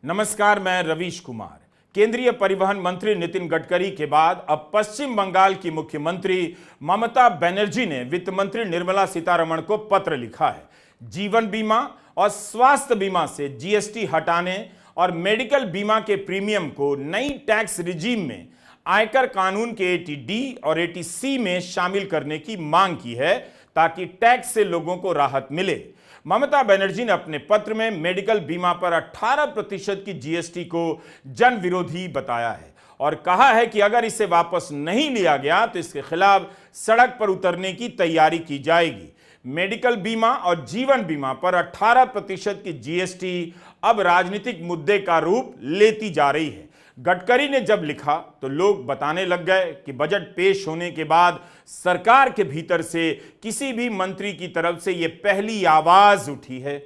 नमस्कार, मैं रवीश कुमार। केंद्रीय परिवहन मंत्री नितिन गडकरी के बाद अब पश्चिम बंगाल की मुख्यमंत्री ममता बनर्जी ने वित्त मंत्री निर्मला सीतारमण को पत्र लिखा है। जीवन बीमा और स्वास्थ्य बीमा से जीएसटी हटाने और मेडिकल बीमा के प्रीमियम को नई टैक्स रिजीम में आयकर कानून के 80D और 80C में शामिल करने की मांग की है ताकि टैक्स से लोगों को राहत मिले। ममता बनर्जी ने अपने पत्र में मेडिकल बीमा पर 18% की जीएसटी को जन विरोधी बताया है और कहा है कि अगर इसे वापस नहीं लिया गया तो इसके खिलाफ सड़क पर उतरने की तैयारी की जाएगी। मेडिकल बीमा और जीवन बीमा पर 18% की जीएसटी अब राजनीतिक मुद्दे का रूप लेती जा रही है। गडकरी ने जब लिखा तो लोग बताने लग गए कि बजट पेश होने के बाद सरकार के भीतर से किसी भी मंत्री की तरफ से यह पहली आवाज उठी है।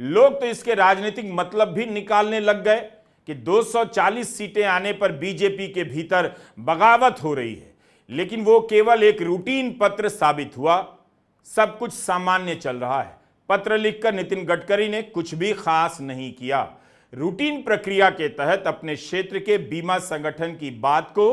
लोग तो इसके राजनीतिक मतलब भी निकालने लग गए कि 240 सीटें आने पर बीजेपी के भीतर बगावत हो रही है, लेकिन वो केवल एक रूटीन पत्र साबित हुआ। सब कुछ सामान्य चल रहा है। पत्र लिखकर नितिन गडकरी ने कुछ भी खास नहीं किया। रूटीन प्रक्रिया के तहत अपने क्षेत्र के बीमा संगठन की बात को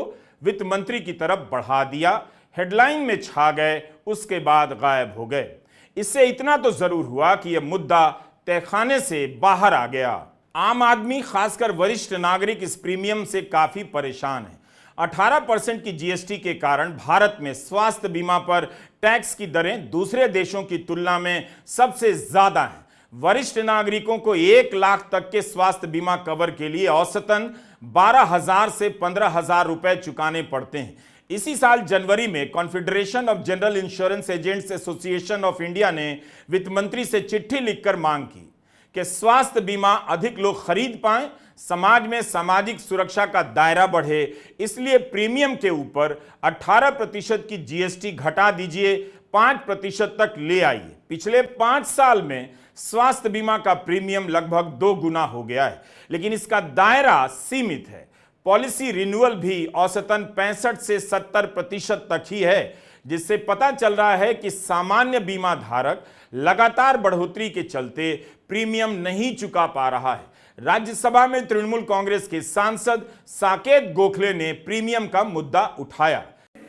वित्त मंत्री की तरफ बढ़ा दिया, हेडलाइन में छा गए, उसके बाद गायब हो गए। इससे इतना तो जरूर हुआ कि यह मुद्दा तहखाने से बाहर आ गया। आम आदमी, खासकर वरिष्ठ नागरिक, इस प्रीमियम से काफी परेशान है। 18% की जीएसटी के कारण भारत में स्वास्थ्य बीमा पर टैक्स की दरें दूसरे देशों की तुलना में सबसे ज्यादा हैं। वरिष्ठ नागरिकों को 1 लाख तक के स्वास्थ्य बीमा कवर के लिए औसतन 12,000 से 15,000 रुपए चुकाने पड़ते हैं। इसी साल जनवरी में confederation of general insurance agents association of India ने वित्त मंत्री से चिट्ठी लिखकर मांग की कि स्वास्थ्य बीमा अधिक लोग खरीद पाएं, समाज में सामाजिक सुरक्षा का दायरा बढ़े, इसलिए प्रीमियम के ऊपर 18% की जीएसटी घटा दीजिए, 5% तक ले आइए। पिछले 5 साल में स्वास्थ्य बीमा का प्रीमियम लगभग 2 गुना हो गया है, लेकिन इसका दायरा सीमित है। पॉलिसी रिन्यूअल भी औसतन 65 से 70% तक ही है, जिससे पता चल रहा है कि सामान्य बीमा धारक लगातार बढ़ोतरी के चलते प्रीमियम नहीं चुका पा रहा है। राज्यसभा में तृणमूल कांग्रेस के सांसद साकेत गोखले ने प्रीमियम का मुद्दा उठाया।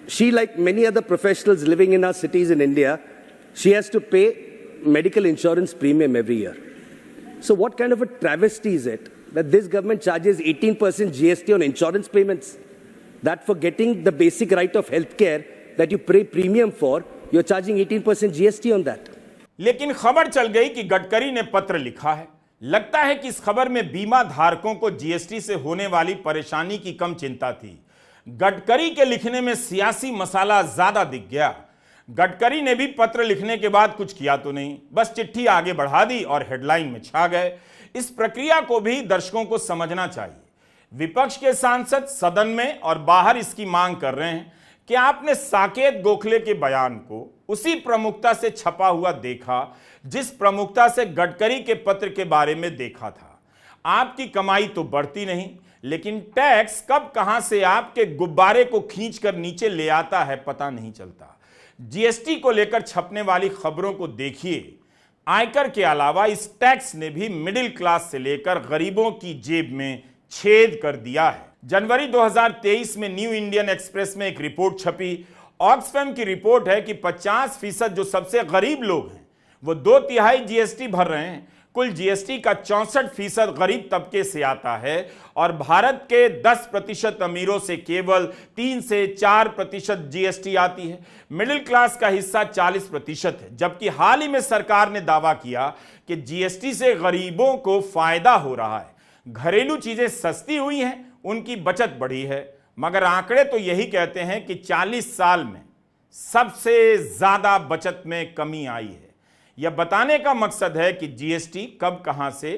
She, like many other professionals living in our cities in India, she has to pay medical insurance premium every year. So what kind of a travesty is it that this government charges 18% GST on insurance payments? That for getting the basic right of healthcare that you pay premium for, you're charging 18% GST on that. लेकिन खबर चल गई कि गडकरी ने पत्र लिखा है। लगता है कि इस खबर में बीमा धारकों को जीएसटी से होने वाली परेशानी की कम चिंता थी। गडकरी के लिखने में सियासी मसाला ज्यादा दिख गया। गडकरी ने भी पत्र लिखने के बाद कुछ किया तो नहीं, बस चिट्ठी आगे बढ़ा दी और हेडलाइन में छा गए। इस प्रक्रिया को भी दर्शकों को समझना चाहिए। विपक्ष के सांसद सदन में और बाहर इसकी मांग कर रहे हैं कि आपने साकेत गोखले के बयान को उसी प्रमुखता से छपा हुआ देखा जिस प्रमुखता से गडकरी के पत्र के बारे में देखा था। आपकी कमाई तो बढ़ती नहीं, लेकिन टैक्स कब कहां से आपके गुब्बारे को खींचकर नीचे ले आता है पता नहीं चलता। जीएसटी को लेकर छपने वाली खबरों को देखिए। आयकर के अलावा इस टैक्स ने भी मिडिल क्लास से लेकर गरीबों की जेब में छेद कर दिया है। जनवरी 2023 में न्यू इंडियन एक्सप्रेस में एक रिपोर्ट छपी। ऑक्सफैम की रिपोर्ट है कि 50% जो सबसे गरीब लोग हैं वो 2/3 जीएसटी भर रहे हैं। कुल जीएसटी का 64% गरीब तबके से आता है और भारत के 10% अमीरों से केवल 3 से 4% जीएसटी आती है। मिडिल क्लास का हिस्सा 40% है, जबकि हाल ही में सरकार ने दावा किया कि जीएसटी से गरीबों को फायदा हो रहा है। घरेलू चीजें सस्ती हुई हैं, उनकी बचत बढ़ी है, मगर आंकड़े तो यही कहते हैं कि 40 साल में सबसे ज्यादा बचत में कमी आई है। यह बताने का मकसद है कि जीएसटी कब कहां से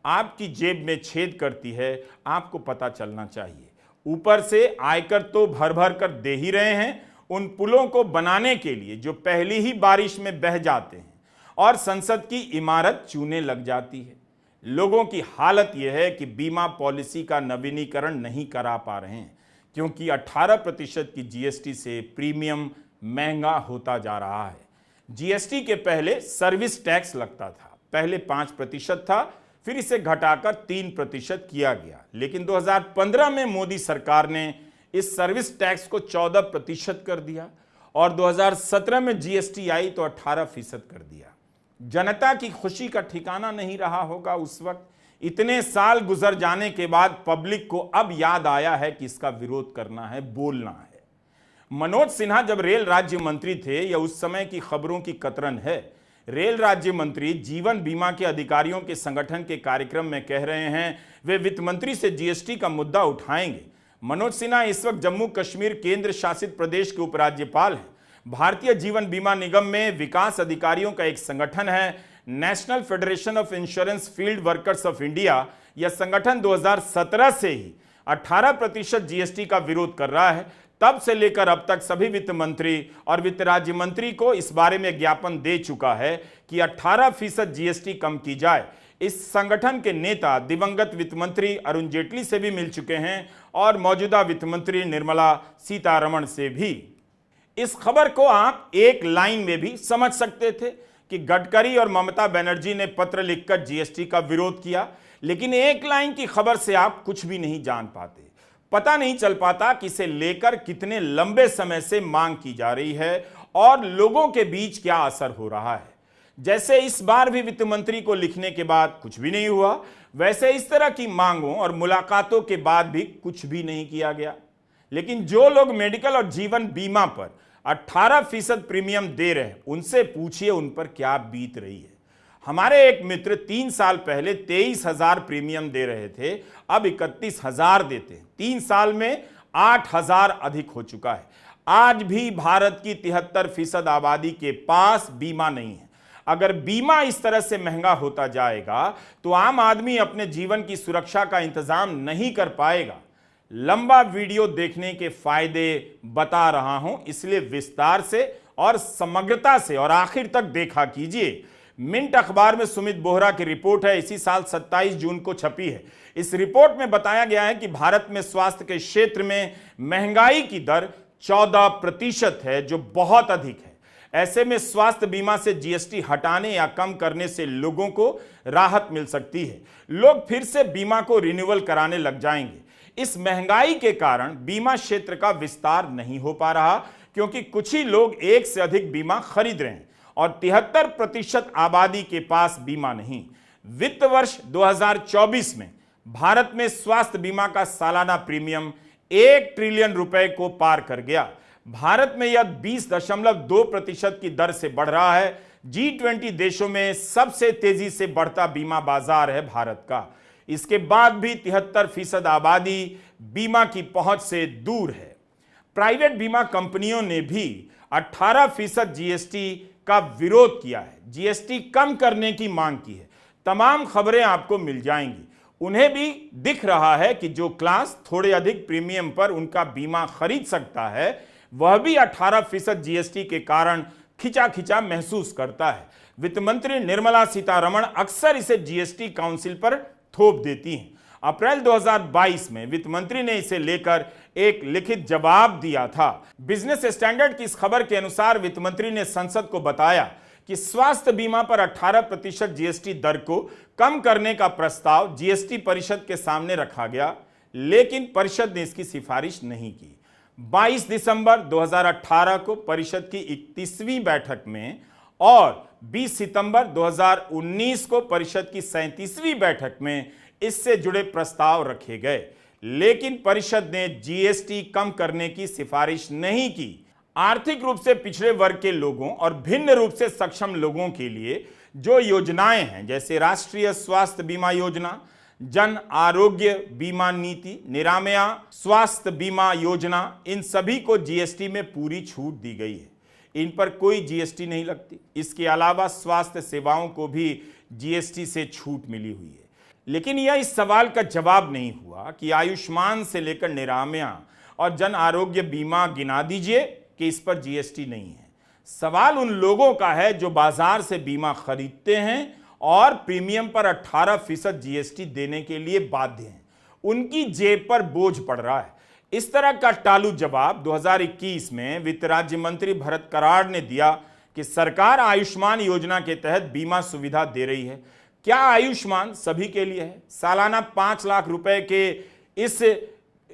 आपकी जेब में छेद करती है, आपको पता चलना चाहिए। ऊपर से आयकर तो भर भर कर दे ही रहे हैं उन पुलों को बनाने के लिए जो पहली ही बारिश में बह जाते हैं और संसद की इमारत चूने लग जाती है। लोगों की हालत यह है कि बीमा पॉलिसी का नवीनीकरण नहीं करा पा रहे हैं, क्योंकि 18% की जीएसटी से प्रीमियम महंगा होता जा रहा है। जीएसटी के पहले सर्विस टैक्स लगता था, पहले 5% था, फिर इसे घटाकर 3% किया गया। लेकिन 2015 में मोदी सरकार ने इस सर्विस टैक्स को 14% कर दिया और 2017 में जीएसटी आई तो 18% कर दिया। जनता की खुशी का ठिकाना नहीं रहा होगा उस वक्त। इतने साल गुजर जाने के बाद पब्लिक को अब याद आया है कि इसका विरोध करना है, बोलना है। मनोज सिन्हा जब रेल राज्य मंत्री थे, यह उस समय की खबरों की कतरन है। रेल राज्य मंत्री जीवन बीमा के अधिकारियों के संगठन के कार्यक्रम में कह रहे हैं वे वित्त मंत्री से जीएसटी का मुद्दा उठाएंगे। मनोज सिन्हा इस वक्त जम्मू कश्मीर केंद्र शासित प्रदेश के उपराज्यपाल हैं। भारतीय जीवन बीमा निगम में विकास अधिकारियों का एक संगठन है, national federation of insurance field workers of India. यह संगठन 2017 से ही 18% जीएसटी का विरोध कर रहा है। तब से लेकर अब तक सभी वित्त मंत्री और वित्त राज्य मंत्री को इस बारे में ज्ञापन दे चुका है कि 18% जीएसटी कम की जाए। इस संगठन के नेता दिवंगत वित्त मंत्री अरुण जेटली से भी मिल चुके हैं और मौजूदा वित्त मंत्री निर्मला सीतारमण से भी। इस खबर को आप एक लाइन में भी समझ सकते थे कि गडकरी और ममता बनर्जी ने पत्र लिखकर जीएसटी का विरोध किया, लेकिन एक लाइन की खबर से आप कुछ भी नहीं जान पाते। पता नहीं चल पाता कि इसे लेकर कितने लंबे समय से मांग की जा रही है और लोगों के बीच क्या असर हो रहा है। जैसे इस बार भी वित्त मंत्री को लिखने के बाद कुछ भी नहीं हुआ, वैसे इस तरह की मांगों और मुलाकातों के बाद भी कुछ भी नहीं किया गया। लेकिन जो लोग मेडिकल और जीवन बीमा पर 18% प्रीमियम दे रहे हैं, उनसे पूछिए उन पर क्या बीत रही है। हमारे एक मित्र 3 साल पहले 23,000 प्रीमियम दे रहे थे, अब 31,000 देते हैं। 3 साल में 8,000 अधिक हो चुका है। आज भी भारत की 73% आबादी के पास बीमा नहीं है। अगर बीमा इस तरह से महंगा होता जाएगा तो आम आदमी अपने जीवन की सुरक्षा का इंतजाम नहीं कर पाएगा। लंबा वीडियो देखने के फायदे बता रहा हूं, इसलिए विस्तार से और समग्रता से और आखिर तक देखा कीजिए। मिंट अखबार में सुमित बोहरा की रिपोर्ट है, इसी साल 27 जून को छपी है। इस रिपोर्ट में बताया गया है कि भारत में स्वास्थ्य के क्षेत्र में महंगाई की दर 14% है, जो बहुत अधिक है। ऐसे में स्वास्थ्य बीमा से जीएसटी हटाने या कम करने से लोगों को राहत मिल सकती है। लोग फिर से बीमा को रिन्यूअल कराने लग जाएंगे। इस महंगाई के कारण बीमा क्षेत्र का विस्तार नहीं हो पा रहा, क्योंकि कुछ ही लोग एक से अधिक बीमा खरीद रहे हैं और 73% आबादी के पास बीमा नहीं। वित्त वर्ष 2024 में भारत में स्वास्थ्य बीमा का सालाना प्रीमियम 1 ट्रिलियन रुपए को पार कर गया। भारत में यह 20.2% की दर से बढ़ रहा है। G20 देशों में सबसे तेजी से बढ़ता बीमा बाजार है भारत का। इसके बाद भी 73% आबादी बीमा की पहुंच से दूर है। प्राइवेट बीमा कंपनियों ने भी 18% जीएसटी का विरोध किया है, जीएसटी कम करने की मांग की है। तमाम खबरें आपको मिल जाएंगी। उन्हें भी दिख रहा है कि जो क्लास थोड़े अधिक प्रीमियम पर उनका बीमा खरीद सकता है, वह भी 18% जीएसटी के कारण खिंचा महसूस करता है। वित्त मंत्री निर्मला सीतारमण अक्सर इसे जीएसटी काउंसिल पर थोप देती हैं। अप्रैल 2022 में वित्त मंत्री ने इसे लेकर एक लिखित जवाब दिया था। बिजनेस स्टैंडर्ड की इस खबर के अनुसार वित्त मंत्री ने संसद को बताया कि स्वास्थ्य बीमा पर 18% जीएसटी दर को कम करने का प्रस्ताव जीएसटी परिषद के सामने रखा गया, लेकिन परिषद ने इसकी सिफारिश नहीं की। 22 दिसंबर 2018 को परिषद की 31वीं बैठक में और 20 सितंबर 2019 को परिषद की 37वीं बैठक में इससे जुड़े प्रस्ताव रखे गए, लेकिन परिषद ने जीएसटी कम करने की सिफारिश नहीं की। आर्थिक रूप से पिछड़े वर्ग के लोगों और भिन्न रूप से सक्षम लोगों के लिए जो योजनाएं हैं, जैसे राष्ट्रीय स्वास्थ्य बीमा योजना, जन आरोग्य बीमा नीति, निरामया स्वास्थ्य बीमा योजना, इन सभी को जीएसटी में पूरी छूट दी गई है। इन पर कोई जीएसटी नहीं लगती। इसके अलावा स्वास्थ्य सेवाओं को भी जीएसटी से छूट मिली हुई है। लेकिन यह इस सवाल का जवाब नहीं हुआ कि आयुष्मान से लेकर निरामया और जन आरोग्य बीमा गिना दीजिए कि इस पर जीएसटी नहीं है। सवाल उन लोगों का है जो बाजार से बीमा खरीदते हैं और प्रीमियम पर 18% जीएसटी देने के लिए बाध्य हैं। उनकी जेब पर बोझ पड़ रहा है। इस तरह का टालू जवाब 2021 में वित्त राज्य मंत्री भरत कराड़ ने दिया कि सरकार आयुष्मान योजना के तहत बीमा सुविधा दे रही है। क्या आयुष्मान सभी के लिए है? सालाना 5 लाख रुपए के इस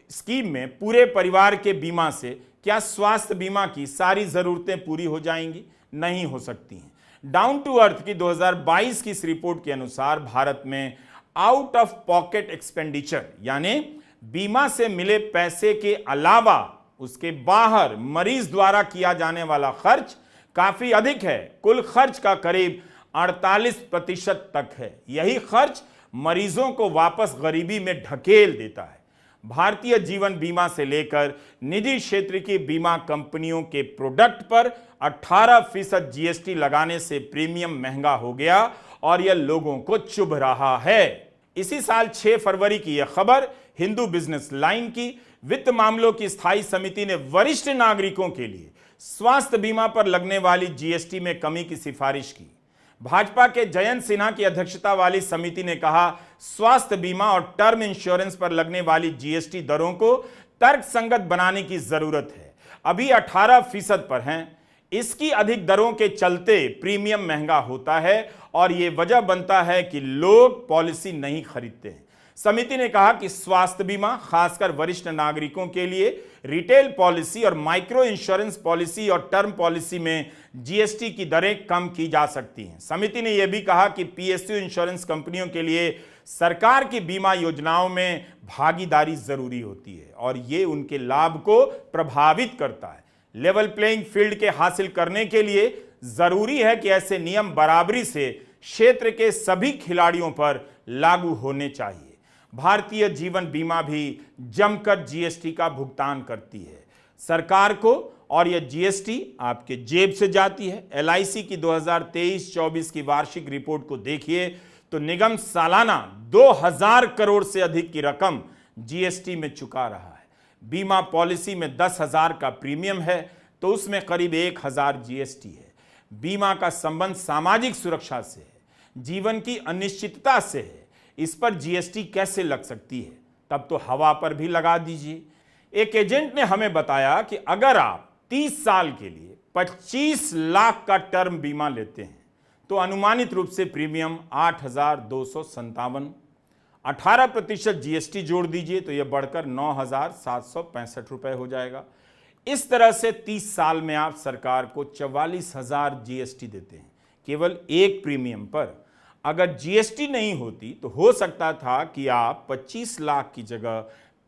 स्कीम में पूरे परिवार के बीमा से क्या स्वास्थ्य बीमा की सारी जरूरतें पूरी हो जाएंगी? नहीं हो सकती हैं। डाउन टू अर्थ की 2022 की इस रिपोर्ट के अनुसार भारत में आउट ऑफ पॉकेट एक्सपेंडिचर यानी बीमा से मिले पैसे के अलावा उसके बाहर मरीज द्वारा किया जाने वाला खर्च काफी अधिक है। कुल खर्च का करीब 48% तक है। यही खर्च मरीजों को वापस गरीबी में ढकेल देता है। भारतीय जीवन बीमा से लेकर निजी क्षेत्र की बीमा कंपनियों के प्रोडक्ट पर 18% जीएसटी लगाने से प्रीमियम महंगा हो गया और यह लोगों को चुभ रहा है। इसी साल 6 फरवरी की यह खबर हिंदू बिजनेस लाइन की। वित्त मामलों की स्थायी समिति ने वरिष्ठ नागरिकों के लिए स्वास्थ्य बीमा पर लगने वाली जीएसटी में कमी की सिफारिश की। भाजपा के जयंत सिन्हा की अध्यक्षता वाली समिति ने कहा, स्वास्थ्य बीमा और टर्म इंश्योरेंस पर लगने वाली जीएसटी दरों को तर्कसंगत बनाने की जरूरत है। अभी 18% पर हैं। इसकी अधिक दरों के चलते प्रीमियम महंगा होता है और यह वजह बनता है कि लोग पॉलिसी नहीं खरीदते हैं। समिति ने कहा कि स्वास्थ्य बीमा खासकर वरिष्ठ नागरिकों के लिए रिटेल पॉलिसी और माइक्रो इंश्योरेंस पॉलिसी और टर्म पॉलिसी में जीएसटी की दरें कम की जा सकती हैं। समिति ने यह भी कहा कि पीएसयू इंश्योरेंस कंपनियों के लिए सरकार की बीमा योजनाओं में भागीदारी जरूरी होती है और ये उनके लाभ को प्रभावित करता है। लेवल प्लेइंग फील्ड के हासिल करने के लिए जरूरी है कि ऐसे नियम बराबरी से क्षेत्र के सभी खिलाड़ियों पर लागू होने चाहिए। भारतीय जीवन बीमा भी जमकर जीएसटी का भुगतान करती है सरकार को और यह जीएसटी आपके जेब से जाती है। एलआईसी की 2023-24 की वार्षिक रिपोर्ट को देखिए तो निगम सालाना 2000 करोड़ से अधिक की रकम जीएसटी में चुका रहा है। बीमा पॉलिसी में 10,000 का प्रीमियम है तो उसमें करीब 1,000 जीएसटी है। बीमा का संबंध सामाजिक सुरक्षा से है, जीवन की अनिश्चितता से है। इस पर जीएसटी कैसे लग सकती है? तब तो हवा पर भी लगा दीजिए। एक एजेंट ने हमें बताया कि अगर आप 30 साल के लिए 25 लाख का टर्म बीमा लेते हैं तो अनुमानित रूप से प्रीमियम 8,257, 18% जीएसटी जोड़ दीजिए तो यह बढ़कर 9,765 रुपए हो जाएगा। इस तरह से 30 साल में आप सरकार को 44,000 जीएसटी देते हैं केवल एक प्रीमियम पर। अगर जीएसटी नहीं होती तो हो सकता था कि आप 25 लाख की जगह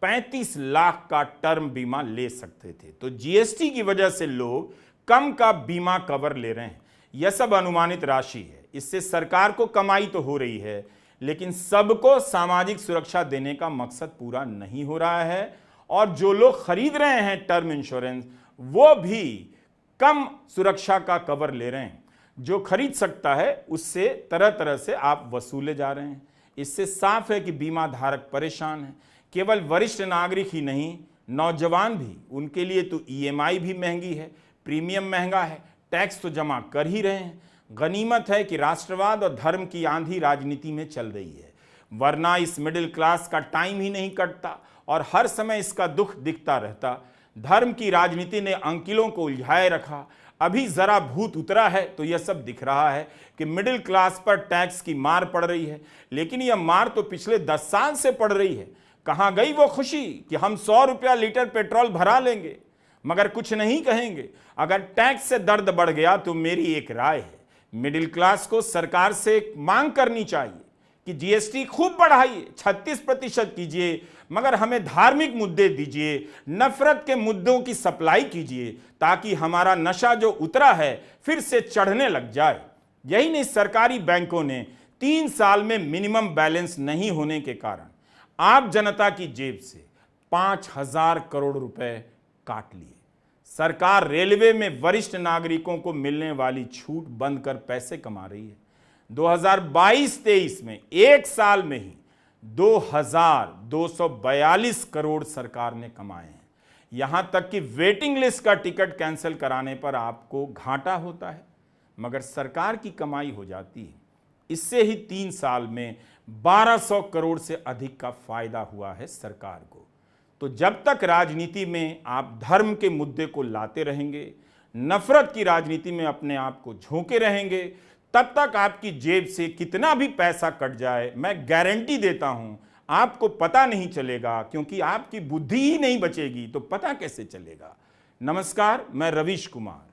35 लाख का टर्म बीमा ले सकते थे। तो जीएसटी की वजह से लोग कम का बीमा कवर ले रहे हैं। यह सब अनुमानित राशि है। इससे सरकार को कमाई तो हो रही है लेकिन सबको सामाजिक सुरक्षा देने का मकसद पूरा नहीं हो रहा है और जो लोग खरीद रहे हैं टर्म इंश्योरेंस वो भी कम सुरक्षा का कवर ले रहे हैं। जो खरीद सकता है उससे तरह तरह से आप वसूले जा रहे हैं। इससे साफ है कि बीमा धारक परेशान है। केवल वरिष्ठ नागरिक ही नहीं, नौजवान भी। उनके लिए तो ईएमआई भी महंगी है, प्रीमियम महंगा है, टैक्स तो जमा कर ही रहे हैं। गनीमत है कि राष्ट्रवाद और धर्म की आंधी राजनीति में चल रही है, वरना इस मिडिल क्लास का टाइम ही नहीं कटता और हर समय इसका दुख दिखता रहता। धर्म की राजनीति ने अंकिलों को उलझाए रखा। अभी जरा भूत उतरा है तो यह सब दिख रहा है कि मिडिल क्लास पर टैक्स की मार पड़ रही है, लेकिन यह मार तो पिछले 10 साल से पड़ रही है। कहां गई वो खुशी कि हम 100 रुपया लीटर पेट्रोल भरा लेंगे मगर कुछ नहीं कहेंगे। अगर टैक्स से दर्द बढ़ गया तो मेरी एक राय है, मिडिल क्लास को सरकार से मांग करनी चाहिए कि जीएसटी खूब बढ़ाइए, 36% कीजिए, मगर हमें धार्मिक मुद्दे दीजिए, नफरत के मुद्दों की सप्लाई कीजिए ताकि हमारा नशा जो उतरा है फिर से चढ़ने लग जाए। यही नहीं, सरकारी बैंकों ने 3 साल में मिनिमम बैलेंस नहीं होने के कारण आम जनता की जेब से 5,000 करोड़ रुपए काट लिए। सरकार रेलवे में वरिष्ठ नागरिकों को मिलने वाली छूट बंद कर पैसे कमा रही है। 2022-23 में एक साल में ही 2,242 करोड़ सरकार ने कमाए हैं। यहां तक कि वेटिंग लिस्ट का टिकट कैंसिल कराने पर आपको घाटा होता है मगर सरकार की कमाई हो जाती है। इससे ही 3 साल में 1200 करोड़ से अधिक का फायदा हुआ है सरकार को। तो जब तक राजनीति में आप धर्म के मुद्दे को लाते रहेंगे, नफरत की राजनीति में अपने आप को झोंके रहेंगे, तब तक आपकी जेब से कितना भी पैसा कट जाए, मैं गारंटी देता हूं आपको पता नहीं चलेगा, क्योंकि आपकी बुद्धि ही नहीं बचेगी तो पता कैसे चलेगा। नमस्कार, मैं रवीश कुमार।